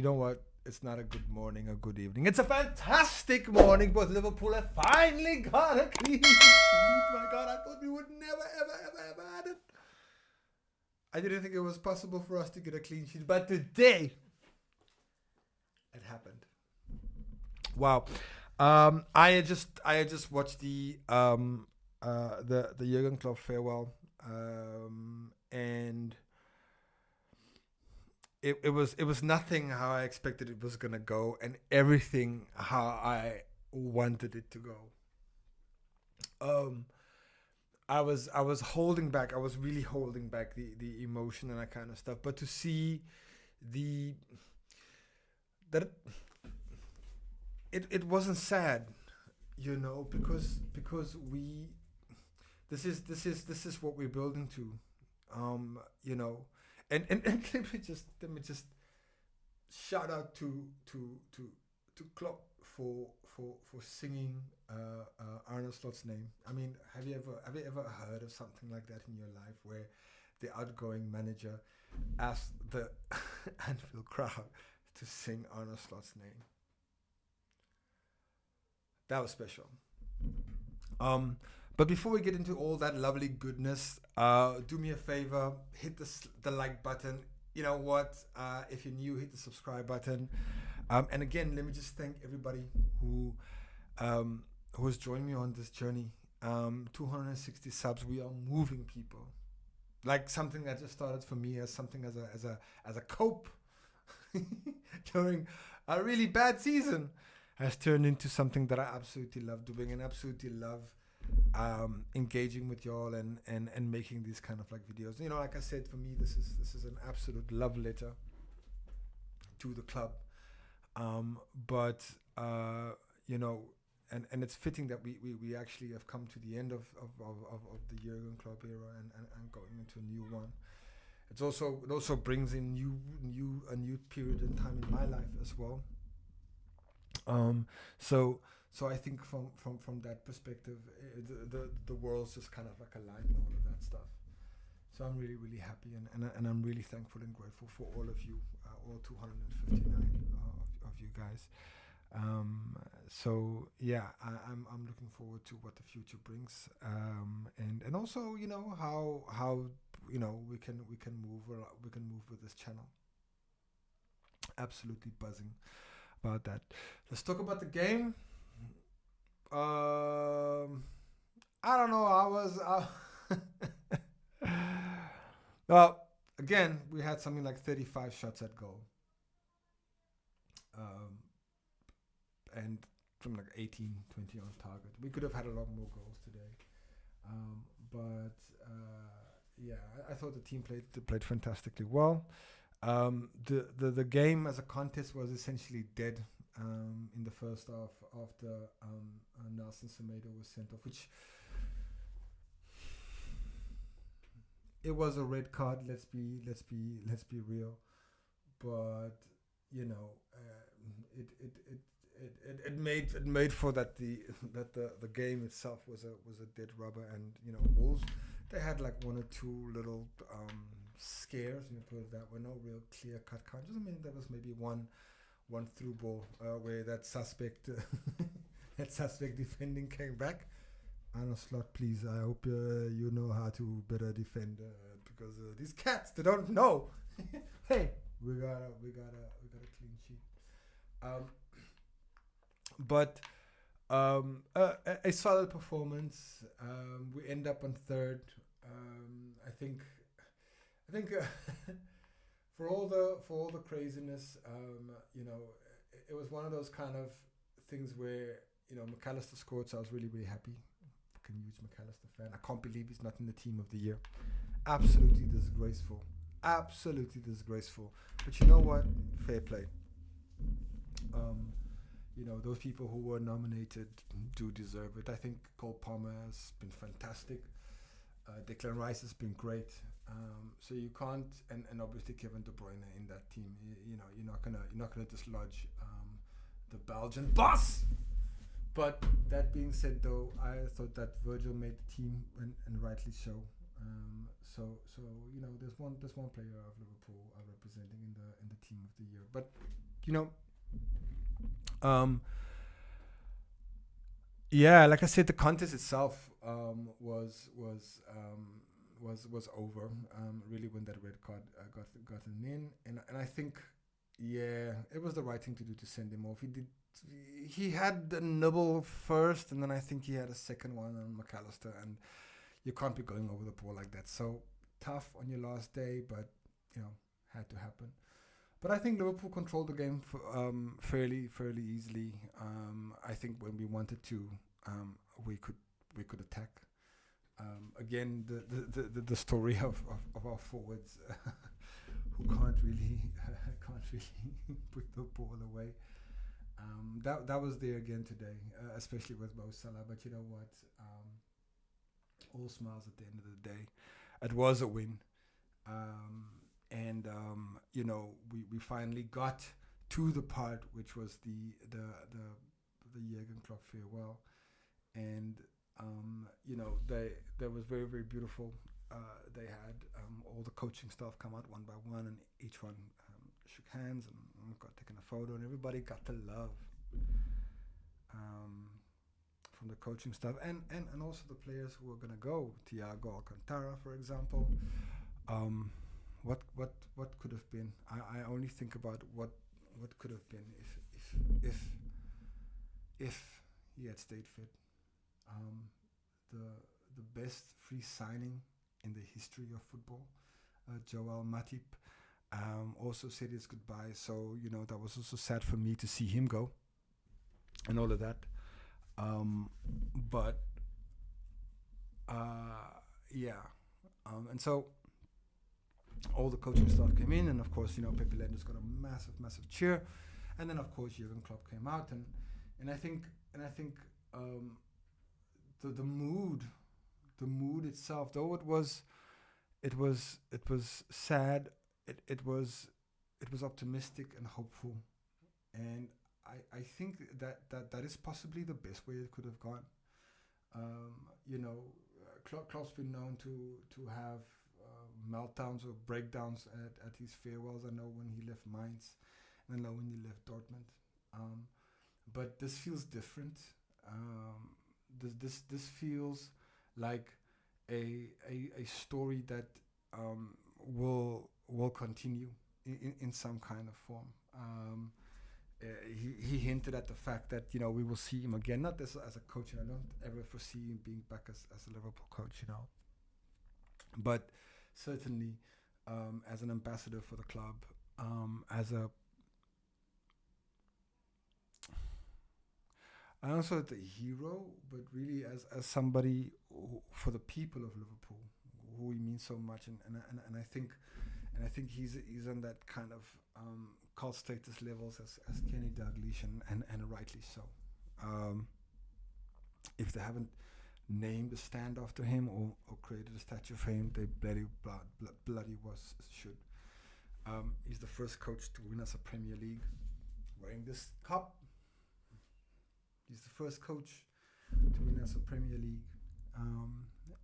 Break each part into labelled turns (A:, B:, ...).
A: know what? It's not a good morning or good evening. It's a fantastic morning, but Liverpool have finally got a clean sheet. My God, I thought we would never, ever have it. I didn't think it was possible for us to get a clean sheet, but today it happened. Wow. I had just watched the Jurgen Klopp farewell, and it was nothing how I expected it was gonna go, and everything how I wanted it to go. I was holding back. I was really holding back the emotion and that kind of stuff. But to see the that it wasn't sad, because we this is what we're building to, you know, and let me just shout out to Klopp for singing Arne Slot's name. I mean, have you ever heard of something like that in your life, where the outgoing manager asked the Anfield crowd to sing Arne Slot's name? That was special. But before we get into all that lovely goodness, do me a favor, hit the like button. You know what? If you're new, hit the subscribe button. And again, let me just thank everybody who has joined me on this journey. 260 subs. We are moving people. Like something that just started for me as something as a cope during a really bad season has turned into something that I absolutely love doing and absolutely love engaging with y'all and making these kind of like videos. You know, like I said, for me, this is an absolute love letter to the club. But you know, and it's fitting that we actually have come to the end of the Jurgen Klopp era and going into a new one. It also brings in a new period in time in my life as well. So I think from that perspective, the world's just kind of like aligned and all of that stuff. So I'm really, really happy and I'm really thankful and grateful for all of you, all 259 of you guys. So yeah, I'm looking forward to what the future brings, and also, you know, how you know we can move with this channel. Absolutely buzzing about that. Let's talk about the game. I don't know. Well, again, we had something like 35 shots at goal, and from like 18, 20 on target. We could have had a lot more goals today, but yeah, I thought the team played fantastically well. The game as a contest was essentially dead in the first half after Nelson Semedo was sent off, which it was a red card. Let's be real, but you know, it made for that the game itself was a dead rubber, and you know, Wolves, they had like one or two little scares, you know, put it that way. No real clear cut counters. I mean, there was maybe one through ball where that suspect defending came back. Arne Slot, please, I hope you know how to better defend, because these cats, they don't know. Hey, we got a clean sheet. But a solid performance. We end up on third. I think for all the craziness, you know, it was one of those kind of things where, you know, McAllister scored, so I was really, really happy. Fucking huge McAllister fan. I can't believe he's not in the team of the year. Absolutely disgraceful. Absolutely disgraceful. But you know what? Fair play. You know, those people who were nominated do deserve it. I think Cole Palmer has been fantastic. Declan Rice has been great. So you can't, and obviously Kevin De Bruyne in that team. You know, you're not gonna dislodge the Belgian boss. But that being said, though, I thought that Virgil made the team, and rightly so. So you know, there's one player of Liverpool representing in the team of the year. But you know, um, yeah, like I said, the contest itself was over. Really, when that red card got gotten in, and I think, yeah, it was the right thing to do to send him off. He did. He had the nibble first, and then I think he had a second one on McAllister, and you can't be going over the ball like that. So tough on your last day, but you know, had to happen. But I think Liverpool controlled the game fairly easily. I think when we wanted to, um, we could we could attack. Again, the story of our forwards who can't really put the ball away. That was there again today, especially with Mo Salah. But you know what? All smiles at the end of the day. It was a win. Um, and you know, we finally got to the part which was the Jurgen Klopp farewell, and you know, that was very beautiful. They had all the coaching staff come out one by one, and each one shook hands and got taken a photo, and everybody got the love um, from the coaching staff, and also the players who were gonna go. Thiago Alcantara, for example. Um, what could have been? I only think about what could have been if if he had stayed fit. Um, the the best free signing in the history of football. Joel Matip also said his goodbye, so you know that was also sad for me to see him go and all of that. Um, but yeah, and so all the coaching staff came in, and of course, you know, Pepe Lender's got a massive cheer, and then of course Jurgen Klopp came out, and I think um, the mood itself, though it was sad, it was optimistic and hopeful, and I think that is possibly the best way it could have gone. You know, Klopp's been known to have meltdowns or breakdowns at his farewells. I know when he left Mainz, and I know when he left Dortmund. Um, but this feels different. This feels like a story that will continue in some kind of form. He hinted at the fact that you know we will see him again, not as a coach, and I don't ever foresee him being back as a Liverpool coach, you know, but certainly as an ambassador for the club, as a and also the hero, but really as somebody for the people of Liverpool, who he means so much, and I think he's on that kind of cult status levels as Kenny Dalglish, and rightly so. Um, if they haven't named a stand after him or created a statue for him, they bloody was should. He's the first coach to win us a Premier League wearing this cup. He's the first coach to win us a Premier League,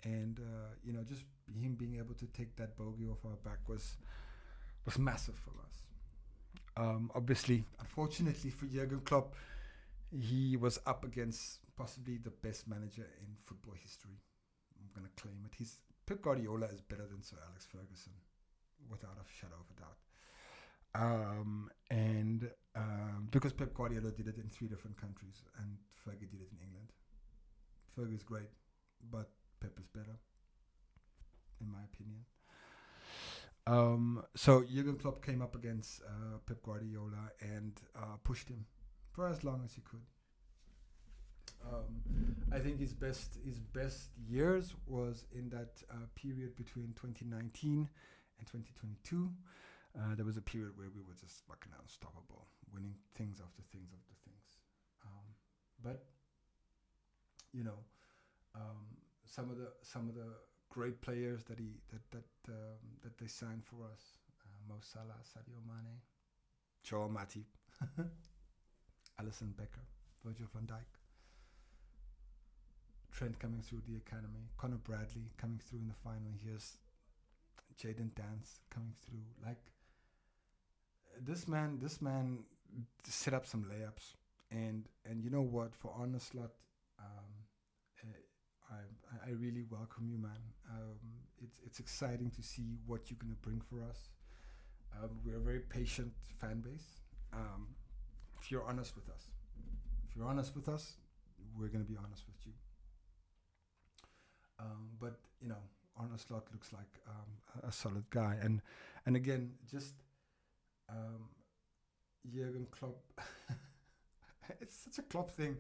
A: and you know, just him being able to take that bogey off our back was massive for us. Obviously, unfortunately for Jurgen Klopp, he was up against possibly the best manager in football history. I'm gonna claim it. Pep Guardiola is better than Sir Alex Ferguson, without a shadow of a doubt. And because Pep Guardiola did it in 3 different countries, and Fergie did it in England. Fergie is great, but Pep is better, in my opinion. So Jurgen Klopp came up against Pep Guardiola and pushed him for as long as he could. I think his best years was in that period between 2019 and 2022. There was a period where we were just fucking unstoppable, winning things after things after things. But you know, some of the great players that they signed for us: Mo Salah, Sadio Mane, Joel Matip, Alisson Becker, Virgil van Dijk, Trent coming through the academy, Conor Bradley coming through in the final years, Jaden Dance coming through. Like this man set up some layups, and you know what? For Arne Slot, um, I really welcome you, man. It's exciting to see what you're gonna bring for us. We're a very patient fan base. Um, if you're honest with us, if you're honest with us, we're gonna be honest with you. But you know, Arne Slot looks like a solid guy, and again, just um, Jurgen Klopp. It's such a Klopp thing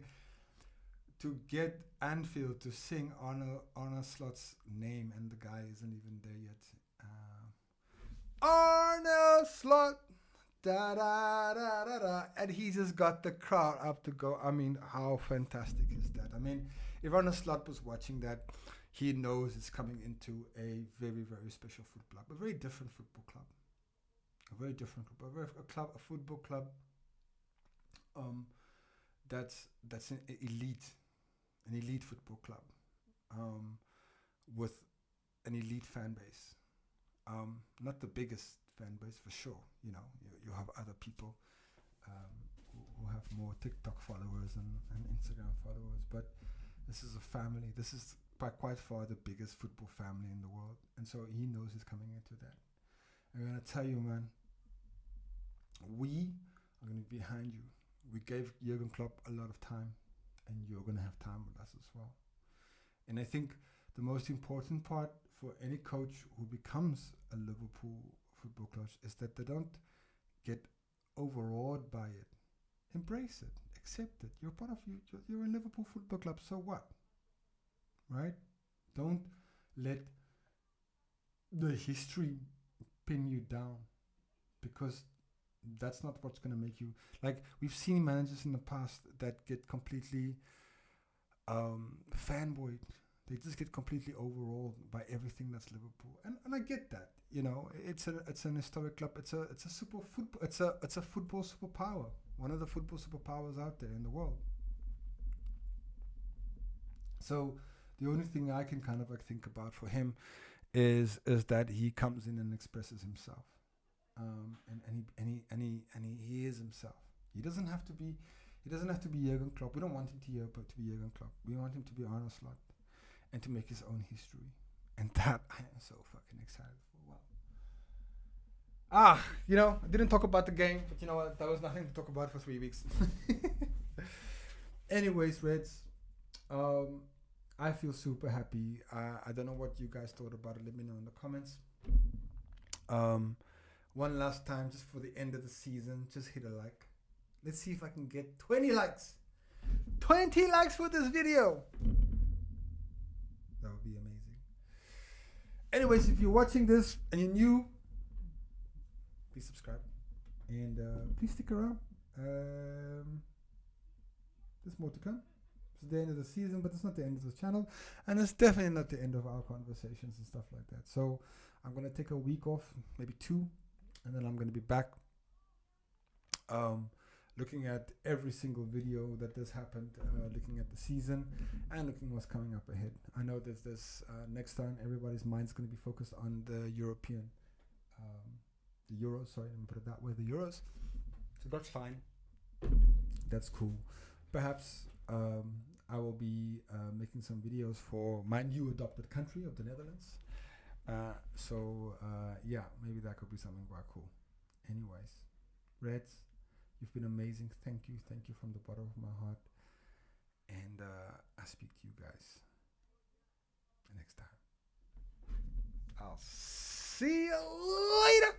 A: to get Anfield to sing Arne Slot's name, and the guy isn't even there yet. Arne Slot, da da da da da, and he just got the crowd up to go. I mean, how fantastic is that? I mean, if Arne Slot was watching that, he knows it's coming into a very, very special football club, a very different football club, a very different club, a football club. Um, that's an elite football club, um, with an elite fan base. Not the biggest fan base for sure. You know, you have other people who have more TikTok followers and Instagram followers, but this is a family. This is by quite far the biggest football family in the world, and so he knows he's coming into that. I'm gonna tell you, man, we are gonna be behind you. We gave Jurgen Klopp a lot of time, and you're gonna have time with us as well. And I think the most important part for any coach who becomes a Liverpool football coach is that they don't get overawed by it. Embrace it, accept it. You're part of you. You're a Liverpool football club. So what? Right? Don't let the history pin you down, because that's not what's going to make you. Like, we've seen managers in the past that get completely fanboyed. They just get completely overawed by everything that's Liverpool, and I get that. You know, it's an historic club. It's a super football. It's a football superpower. One of the football superpowers out there in the world. So the only thing I can kind of like think about for him is that he comes in and expresses himself, and he is himself. He doesn't have to be. He doesn't have to be Jurgen Klopp. We don't want him to be Jurgen Klopp. We want him to be Arne Slot, and to make his own history. And that I am so fucking excited for. Wow. You know, I didn't talk about the game, but you know what? There was nothing to talk about for 3 weeks. Anyways, Reds, I feel super happy. I don't know what you guys thought about it. Let me know in the comments. One last time, just for the end of the season, just hit a like. Let's see if I can get 20 likes. 20 likes for this video. That would be amazing. Anyways, if you're watching this and you're new, please subscribe. And please stick around. There's more to come. It's the end of the season, but it's not the end of the channel. And it's definitely not the end of our conversations and stuff like that. So I'm going to take a week off, maybe 2. And then I'm going to be back. Looking at every single video that has happened, looking at the season, and looking what's coming up ahead. I know that this next time everybody's mind's going to be focused on the European, the Euros. Sorry, let me put it that way, the Euros. So that's fine. That's cool. Perhaps I will be making some videos for my new adopted country of the Netherlands. Yeah, maybe that could be something quite cool. Anyways, Reds, you've been amazing. Thank you from the bottom of my heart. And I'll speak to you guys next time. I'll see you later.